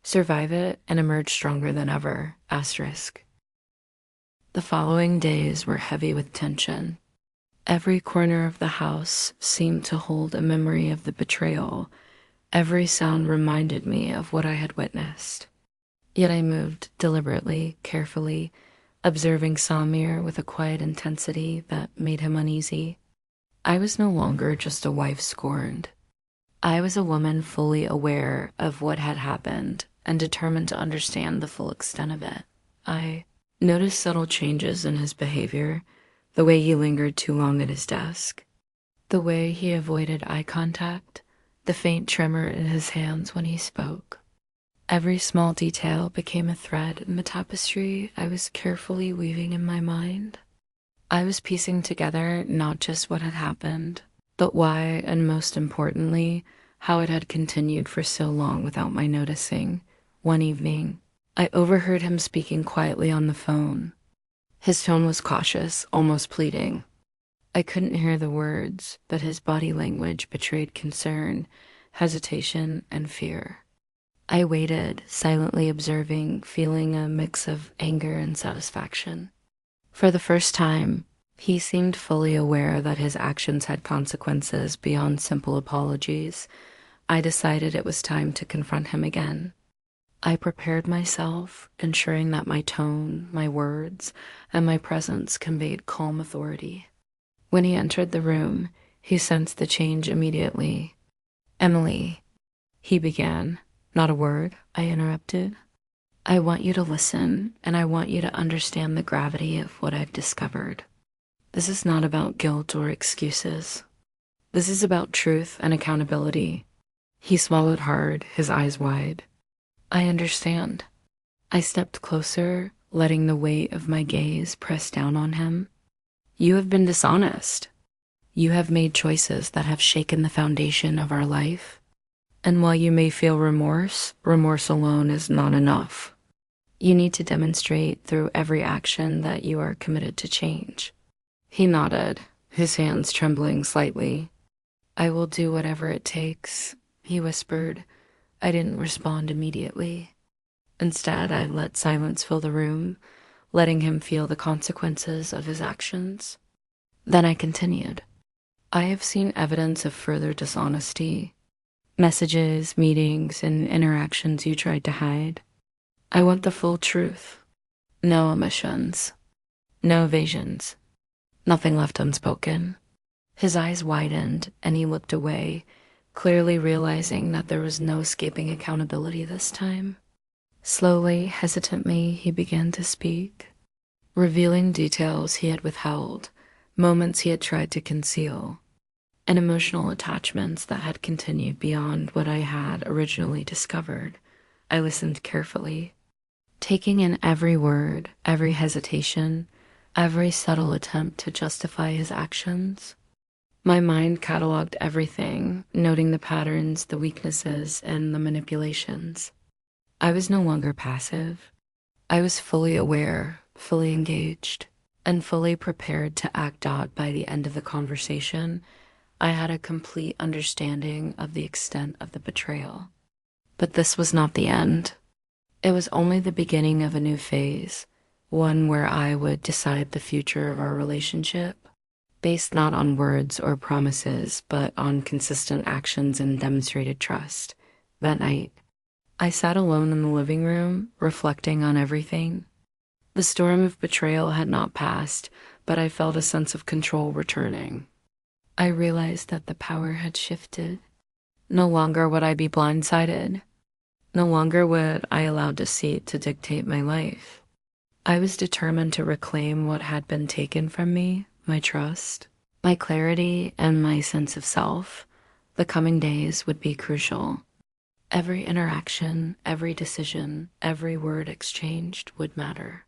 survive it, and emerge stronger than ever. Asterisk. The following days were heavy with tension. Every corner of the house seemed to hold a memory of the betrayal. Every sound reminded me of what I had witnessed. Yet I moved deliberately, carefully, observing Samir with a quiet intensity that made him uneasy. I was no longer just a wife scorned. I was a woman fully aware of what had happened and determined to understand the full extent of it. I noticed subtle changes in his behavior, the way he lingered too long at his desk, the way he avoided eye contact, the faint tremor in his hands when he spoke. Every small detail became a thread in the tapestry I was carefully weaving in my mind. I was piecing together not just what had happened, but why, and most importantly, how it had continued for so long without my noticing. One evening, I overheard him speaking quietly on the phone. His tone was cautious, almost pleading. I couldn't hear the words, but his body language betrayed concern, hesitation, and fear. I waited, silently observing, feeling a mix of anger and satisfaction. For the first time, he seemed fully aware that his actions had consequences beyond simple apologies. I decided it was time to confront him again. I prepared myself, ensuring that my tone, my words, and my presence conveyed calm authority. When he entered the room, he sensed the change immediately. "Emily," he began. "Not a word," I interrupted. "I want you to listen, and I want you to understand the gravity of what I've discovered. This is not about guilt or excuses. This is about truth and accountability. He swallowed hard, his eyes wide. I understand. I stepped closer, letting the weight of my gaze press down on him. You have been dishonest. You have made choices that have shaken the foundation of our life. And while you may feel remorse, remorse alone is not enough. You need to demonstrate through every action that you are committed to change. He nodded, his hands trembling slightly. I will do whatever it takes, he whispered. I didn't respond immediately. Instead, I let silence fill the room, letting him feel the consequences of his actions. Then I continued. I have seen evidence of further dishonesty. Messages, meetings, and interactions you tried to hide. I want the full truth. No omissions. No evasions. Nothing left unspoken. His eyes widened and he looked away, clearly realizing that there was no escaping accountability this time. Slowly, hesitantly, he began to speak, revealing details he had withheld, moments he had tried to conceal, and emotional attachments that had continued beyond what I had originally discovered. I listened carefully, taking in every word, every hesitation, every subtle attempt to justify his actions. My mind cataloged everything, noting the patterns, the weaknesses, and the manipulations. I was no longer passive. I was fully aware, fully engaged, and fully prepared to act out. By the end of the conversation, I had a complete understanding of the extent of the betrayal. But this was not the end. It was only the beginning of a new phase, one where I would decide the future of our relationship, based not on words or promises, but on consistent actions and demonstrated trust. That night, I sat alone in the living room, reflecting on everything. The storm of betrayal had not passed, but I felt a sense of control returning. I realized that the power had shifted. No longer would I be blindsided. No longer would I allow deceit to dictate my life. I was determined to reclaim what had been taken from me, my trust, my clarity, and my sense of self. The coming days would be crucial. Every interaction, every decision, every word exchanged would matter.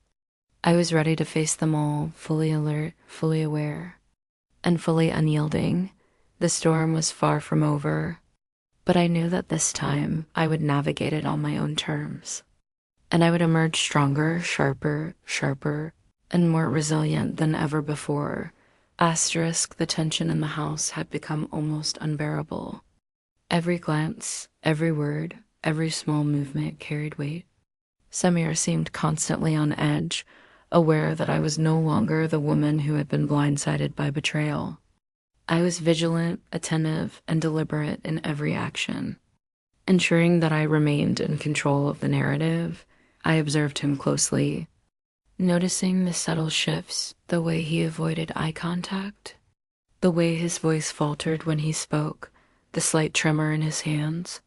I was ready to face them all, fully alert, fully aware, and fully unyielding. The storm was far from over, but I knew that this time I would navigate it on my own terms, and I would emerge stronger, sharper, and more resilient than ever before. Asterisk, the tension in the house had become almost unbearable. Every glance, every word, every small movement carried weight. Samir seemed constantly on edge, aware that I was no longer the woman who had been blindsided by betrayal. I was vigilant, attentive, and deliberate in every action. Ensuring that I remained in control of the narrative, I observed him closely, noticing the subtle shifts, the way he avoided eye contact, the way his voice faltered when he spoke, the slight tremor in his hands.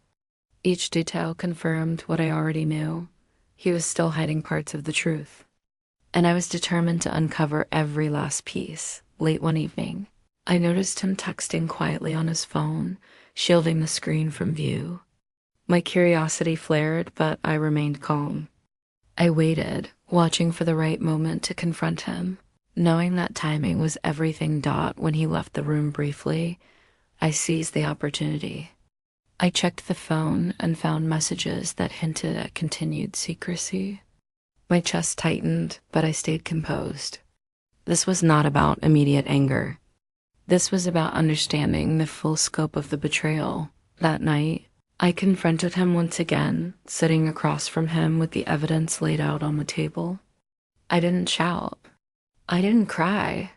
Each detail confirmed what I already knew. He was still hiding parts of the truth. And I was determined to uncover every last piece. Late one evening, I noticed him texting quietly on his phone, shielding the screen from view. My curiosity flared, but I remained calm. I waited, watching for the right moment to confront him, knowing that timing was everything. When he left the room briefly, I seized the opportunity. I checked the phone and found messages that hinted at continued secrecy. My chest tightened, but I stayed composed. This was not about immediate anger. This was about understanding the full scope of the betrayal. That night, I confronted him once again, sitting across from him with the evidence laid out on the table. I didn't shout. I didn't cry.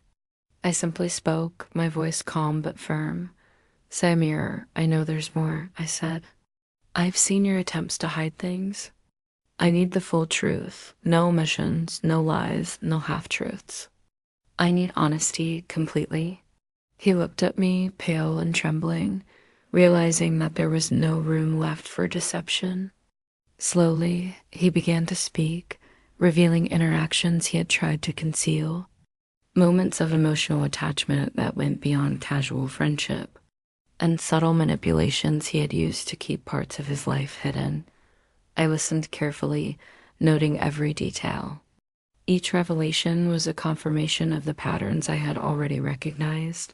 I simply spoke, my voice calm but firm. Samir, I know there's more, I said. I've seen your attempts to hide things. I need the full truth. No omissions, no lies, no half-truths. I need honesty completely. He looked at me, pale and trembling, realizing that there was no room left for deception. Slowly, he began to speak, revealing interactions he had tried to conceal, moments of emotional attachment that went beyond casual friendship. and subtle manipulations he had used to keep parts of his life hidden. I listened carefully, noting every detail. Each revelation was a confirmation of the patterns I had already recognized,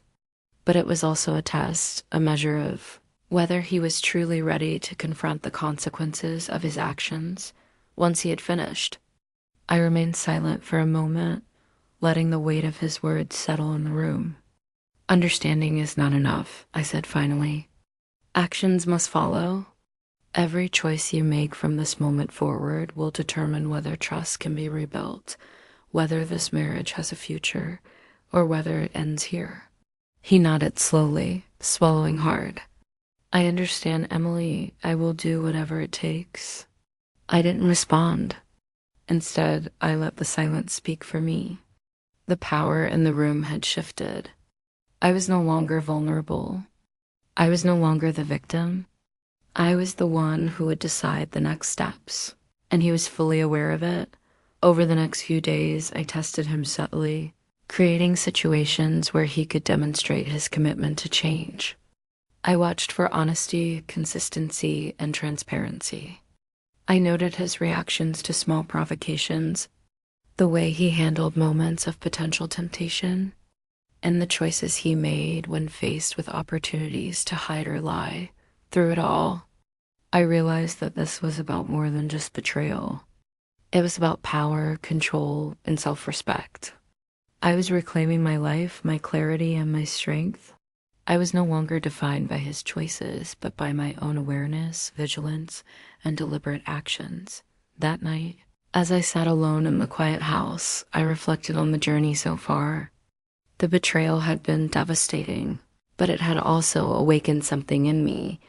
but it was also a test, a measure of whether he was truly ready to confront the consequences of his actions once he had finished. I remained silent for a moment, letting the weight of his words settle in the room. Understanding is not enough, I said finally. Actions must follow. Every choice you make from this moment forward will determine whether trust can be rebuilt, whether this marriage has a future, or whether it ends here. He nodded slowly, swallowing hard. I understand, Emily. I will do whatever it takes. I didn't respond. Instead, I let the silence speak for me. The power in the room had shifted. I was no longer vulnerable. I was no longer the victim. I was the one who would decide the next steps, and he was fully aware of it. Over the next few days, I tested him subtly, creating situations where he could demonstrate his commitment to change. I watched for honesty, consistency, and transparency. I noted his reactions to small provocations, the way he handled moments of potential temptation, and the choices he made when faced with opportunities to hide or lie. Through it all, I realized that this was about more than just betrayal. It was about power, control, and self-respect. I was reclaiming my life, my clarity, and my strength. I was no longer defined by his choices, but by my own awareness, vigilance, and deliberate actions. That night, as I sat alone in the quiet house, I reflected on the journey so far. The betrayal had been devastating, but it had also awakened something in me,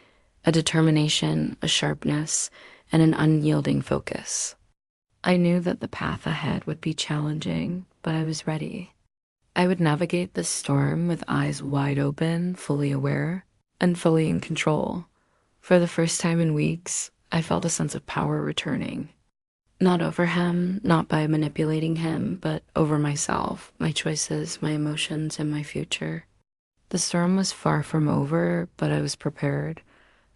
a determination, a sharpness, and an unyielding focus. I knew that the path ahead would be challenging, but I was ready. I would navigate this storm with eyes wide open, fully aware, and fully in control. For the first time in weeks, I felt a sense of power returning. Not over him, not by manipulating him, but over myself, my choices, my emotions, and my future. The storm was far from over, but I was prepared.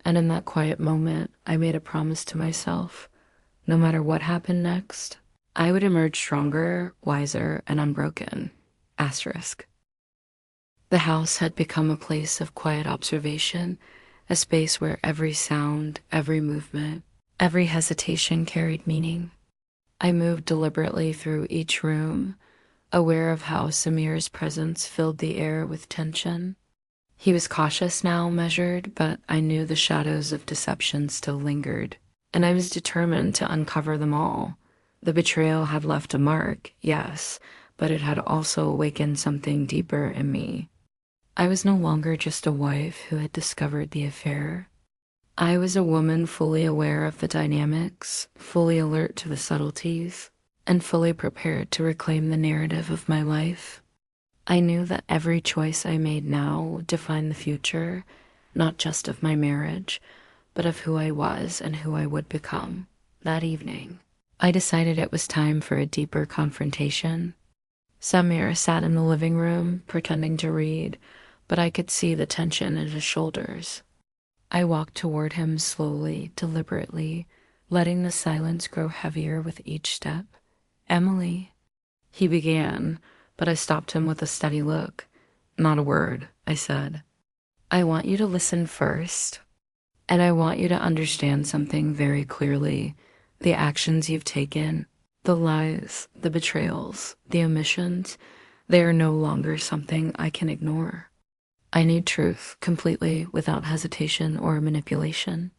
And in that quiet moment, I made a promise to myself. No matter what happened next, I would emerge stronger, wiser, and unbroken. Asterisk. The house had become a place of quiet observation, a space where every sound, every movement, every hesitation carried meaning. I moved deliberately through each room, aware of how Samir's presence filled the air with tension. He was cautious now, measured, but I knew the shadows of deception still lingered, and I was determined to uncover them all. The betrayal had left a mark, yes, but it had also awakened something deeper in me. I was no longer just a wife who had discovered the affair. I was a woman fully aware of the dynamics, fully alert to the subtleties, and fully prepared to reclaim the narrative of my life. I knew that every choice I made now would define the future, not just of my marriage, but of who I was and who I would become. That evening, I decided it was time for a deeper confrontation. Samir sat in the living room, pretending to read, but I could see the tension in his shoulders. I walked toward him slowly, deliberately, letting the silence grow heavier with each step. "Emily," he began, but I stopped him with a steady look. "Not a word," I said. "I want you to listen first, and I want you to understand something very clearly. The actions you've taken, the lies, the betrayals, the omissions, they are no longer something I can ignore. I need truth, completely, without hesitation or manipulation."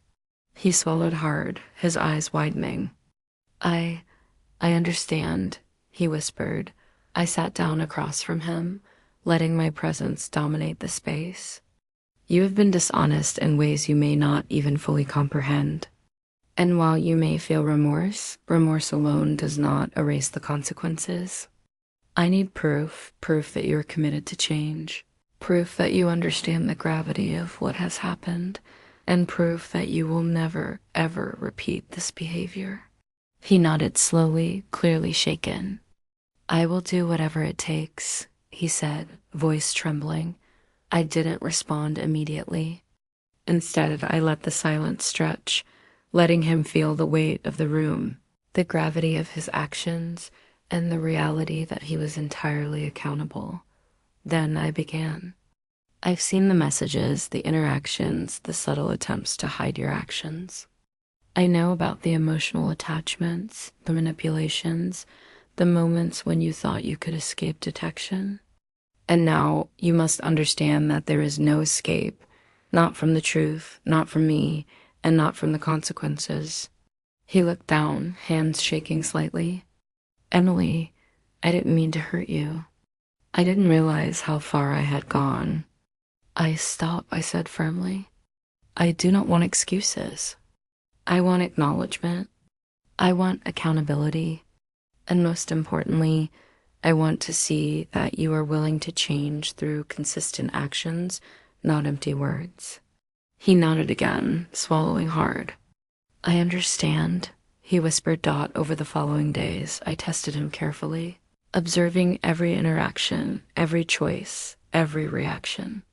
He swallowed hard, his eyes widening. I understand," he whispered. I sat down across from him, letting my presence dominate the space. "You have been dishonest in ways you may not even fully comprehend. And while you may feel remorse, remorse alone does not erase the consequences. I need proof that you're committed to change, proof that you understand the gravity of what has happened, and proof that you will never, ever repeat this behavior." He nodded slowly, clearly shaken. "I will do whatever it takes," he said, voice trembling. I didn't respond immediately. Instead, I let the silence stretch, letting him feel the weight of the room, the gravity of his actions, and the reality that he was entirely accountable. Then I began. I've seen the messages, the interactions, the subtle attempts to hide your actions. I know about the emotional attachments, the manipulations, the moments when you thought you could escape detection. And now you must understand that there is no escape, not from the truth, not from me, and not from the consequences. He looked down, hands shaking slightly. Emily, I didn't mean to hurt you. I didn't realize how far I had gone. Stop, I said firmly. I do not want excuses. I want acknowledgement. I want accountability. And most importantly, I want to see that you are willing to change through consistent actions, not empty words. He nodded again, swallowing hard. I understand, he whispered over the following days. I tested him carefully, observing every interaction, every choice, every reaction.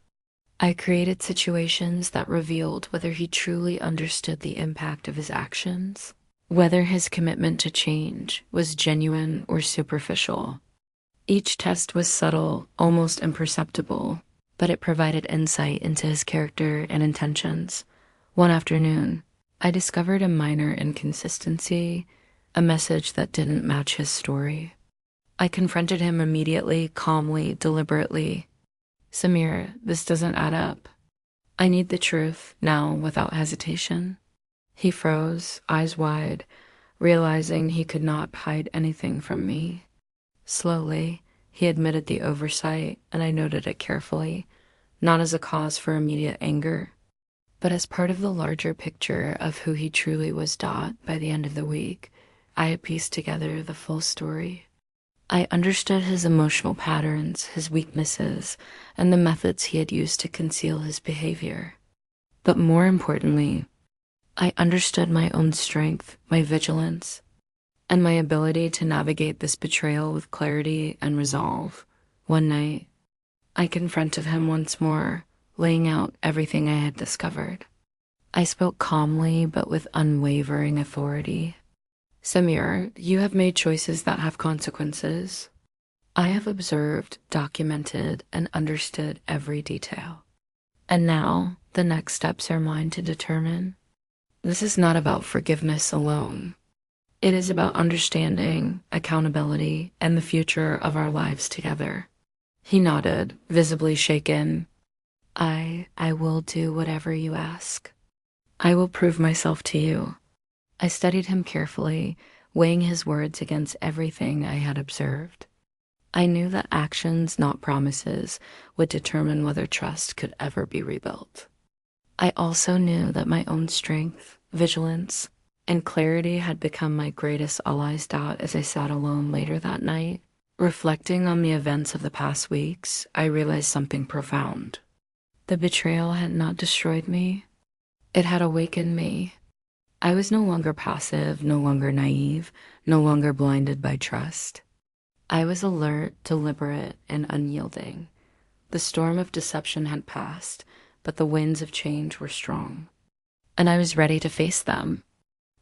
I created situations that revealed whether he truly understood the impact of his actions, whether his commitment to change was genuine or superficial. Each test was subtle, almost imperceptible, but it provided insight into his character and intentions. One afternoon, I discovered a minor inconsistency, a message that didn't match his story. I confronted him immediately, calmly, deliberately. Samir, this doesn't add up. I need the truth, now, without hesitation. He froze, eyes wide, realizing he could not hide anything from me. Slowly, he admitted the oversight, and I noted it carefully, not as a cause for immediate anger, but as part of the larger picture of who he truly was. By the end of the week, I had pieced together the full story. I understood his emotional patterns, his weaknesses, and the methods he had used to conceal his behavior. But more importantly, I understood my own strength, my vigilance, and my ability to navigate this betrayal with clarity and resolve. One night, I confronted him once more, laying out everything I had discovered. I spoke calmly but with unwavering authority. Samir, you have made choices that have consequences. I have observed, documented, and understood every detail. And now, the next steps are mine to determine. This is not about forgiveness alone. It is about understanding, accountability, and the future of our lives together. He nodded, visibly shaken. I will do whatever you ask. I will prove myself to you. I studied him carefully, weighing his words against everything I had observed. I knew that actions, not promises, would determine whether trust could ever be rebuilt. I also knew that my own strength, vigilance, and clarity had become my greatest allies. As I sat alone later that night, reflecting on the events of the past weeks, I realized something profound. The betrayal had not destroyed me. It had awakened me. I was no longer passive, no longer naive, no longer blinded by trust. I was alert, deliberate, and unyielding. The storm of deception had passed, but the winds of change were strong. And I was ready to face them,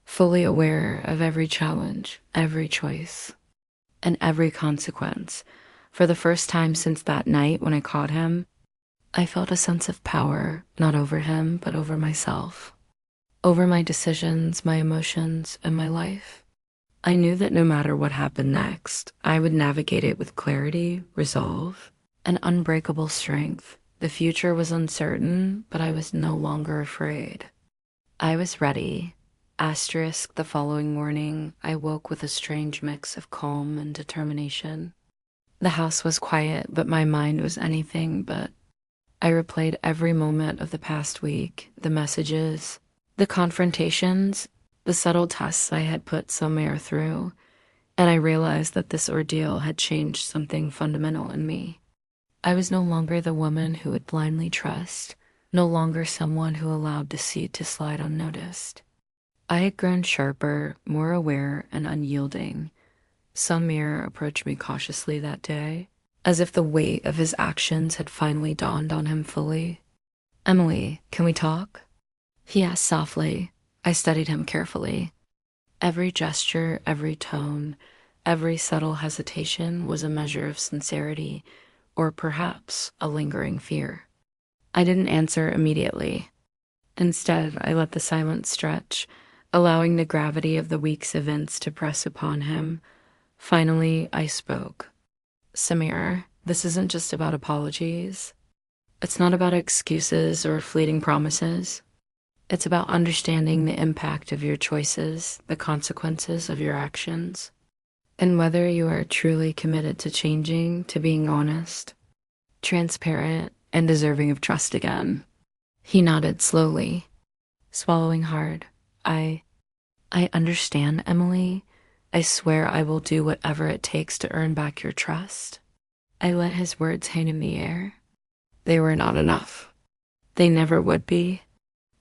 fully aware of every challenge, every choice, and every consequence. For the first time since that night when I caught him, I felt a sense of power, not over him, but over myself. Over my decisions, my emotions, and my life. I knew that no matter what happened next, I would navigate it with clarity, resolve, and unbreakable strength. The future was uncertain, but I was no longer afraid. I was ready. Asterisk, the following morning, I woke with a strange mix of calm and determination. The house was quiet, but my mind was anything but. I replayed every moment of the past week, the messages, the confrontations, the subtle tests I had put Samir through, and I realized that this ordeal had changed something fundamental in me. I was no longer the woman who would blindly trust, no longer someone who allowed deceit to slide unnoticed. I had grown sharper, more aware, and unyielding. Samir approached me cautiously that day. as if the weight of his actions had finally dawned on him fully. "Emily, can we talk?" he asked softly. I studied him carefully. Every gesture, every tone, every subtle hesitation was a measure of sincerity, or perhaps a lingering fear. I didn't answer immediately. Instead, I let the silence stretch, allowing the gravity of the week's events to press upon him. Finally, I spoke. "Samir, this isn't just about apologies. It's not about excuses or fleeting promises. It's about understanding the impact of your choices, the consequences of your actions, and whether you are truly committed to changing, to being honest, transparent, and deserving of trust again." He nodded slowly, swallowing hard. I understand, Emily. I swear I will do whatever it takes to earn back your trust." I let his words hang in the air. They were not enough. They never would be.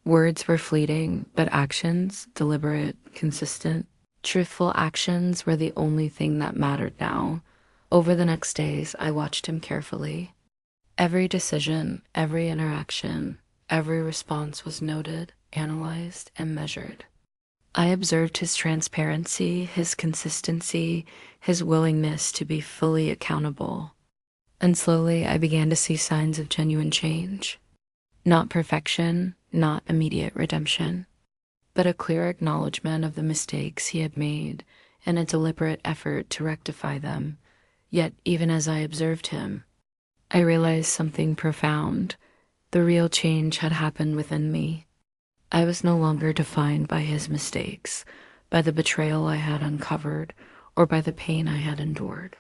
Words were fleeting, but actions, deliberate, consistent, truthful actions were the only thing that mattered now. Over the next days, I watched him carefully. Every decision, every interaction, every response was noted, analyzed, and measured. I observed his transparency, his consistency, his willingness to be fully accountable. And slowly, I began to see signs of genuine change. Not perfection, not immediate redemption, but a clear acknowledgement of the mistakes he had made and a deliberate effort to rectify them. Yet, even as I observed him, I realized something profound. The real change had happened within me. I was no longer defined by his mistakes, by the betrayal I had uncovered, or by the pain I had endured.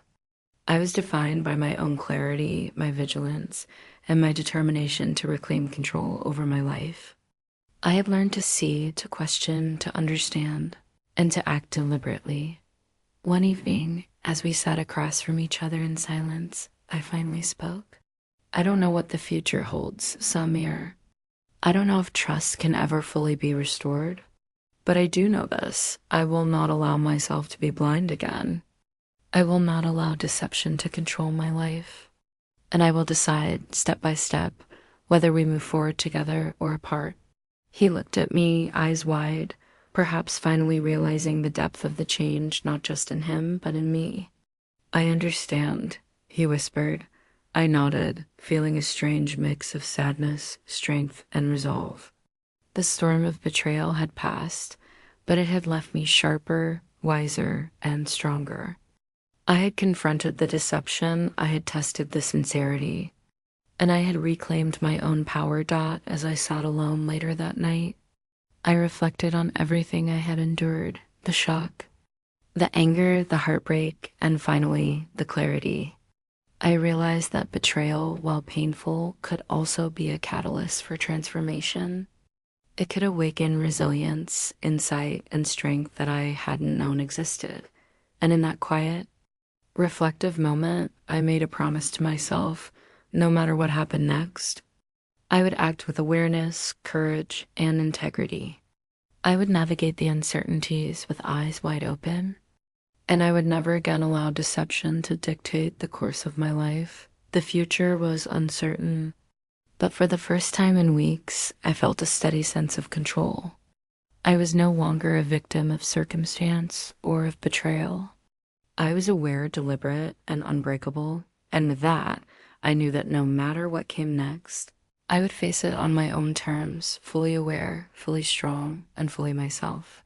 I was defined by my own clarity, my vigilance, and my determination to reclaim control over my life. I had learned to see, to question, to understand, and to act deliberately. One evening, as we sat across from each other in silence, I finally spoke. "I don't know what the future holds, Samir. I don't know if trust can ever fully be restored, but I do know this: I will not allow myself to be blind again. I will not allow deception to control my life, and I will decide, step by step, whether we move forward together or apart." He looked at me, eyes wide, perhaps finally realizing the depth of the change, not just in him, but in me. "I understand," he whispered. I nodded, feeling a strange mix of sadness, strength, and resolve. The storm of betrayal had passed, but it had left me sharper, wiser, and stronger. I had confronted the deception, I had tested the sincerity, and I had reclaimed my own power. As I sat alone later that night, I reflected on everything I had endured, the shock, the anger, the heartbreak, and finally, the clarity. I realized that betrayal, while painful, could also be a catalyst for transformation. It could awaken resilience, insight, and strength that I hadn't known existed. And in that quiet, reflective moment, I made a promise to myself: no matter what happened next, I would act with awareness, courage, and integrity. I would navigate the uncertainties with eyes wide open, and I would never again allow deception to dictate the course of my life. The future was uncertain, but for the first time in weeks, I felt a steady sense of control. I was no longer a victim of circumstance or of betrayal. I was aware, deliberate, and unbreakable, and with that, I knew that no matter what came next, I would face it on my own terms, fully aware, fully strong, and fully myself.